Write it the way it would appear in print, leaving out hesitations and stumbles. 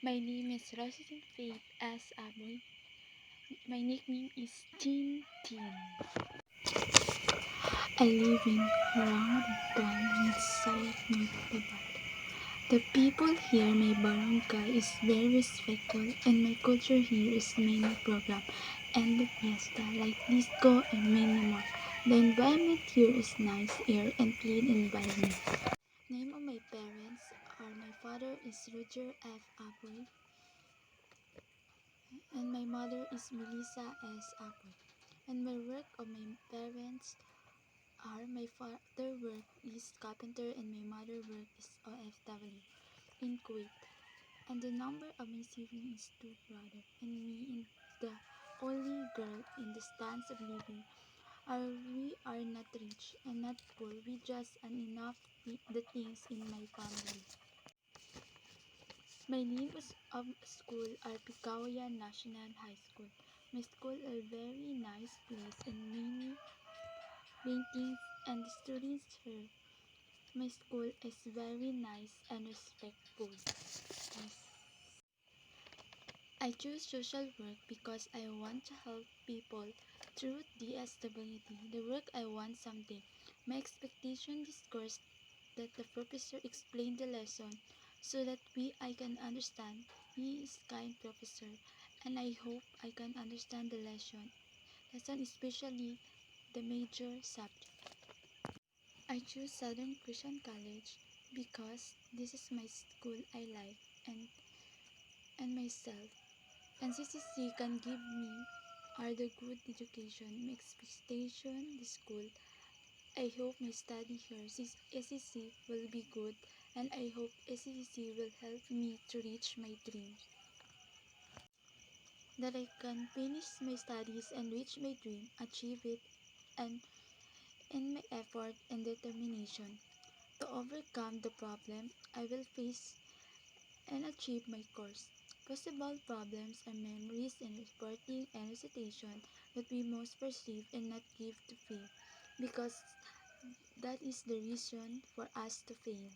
My name is Rosalyn Faith S. Aboy. My nickname is Tin Tin. I live in Rangban inside Magdabat. The people here, my barangay, is very respectful, and my culture here is many program and the fiesta like disco and many more. The environment here is nice air and clean environment. Name of my parents are my father is Roger F. Aboy and my mother is Melissa S. Aboy. And my work of my parents are my father work is carpenter and my mother work is OFW in Kuwait. And the number of my siblings is two brothers and me in the only girl in the stands of living. We are not rich and not poor, we just enough the things in my family. My name of school are Picauya National High School. My school is a very nice place and many paintings and the students here. My school is very nice and respectful. Yes. I choose social work because I want to help people through disability. The work I want something. My expectation this course that the professor explain the lesson so that I can understand. He is kind professor and I hope I can understand the lesson especially the major subject. I choose Southern Christian College because this is my school I like and myself. And CCC can give me are the good education, my expectation, the school. I hope my study here, SCC will be good and I hope SCC will help me to reach my dreams. That I can finish my studies and reach my dream, achieve it, and in my effort and determination. To overcome the problem, I will face and achieve my course. Possible problems are memories and reporting and recitation that we must perceive and not give to fail, because that is the reason for us to fail.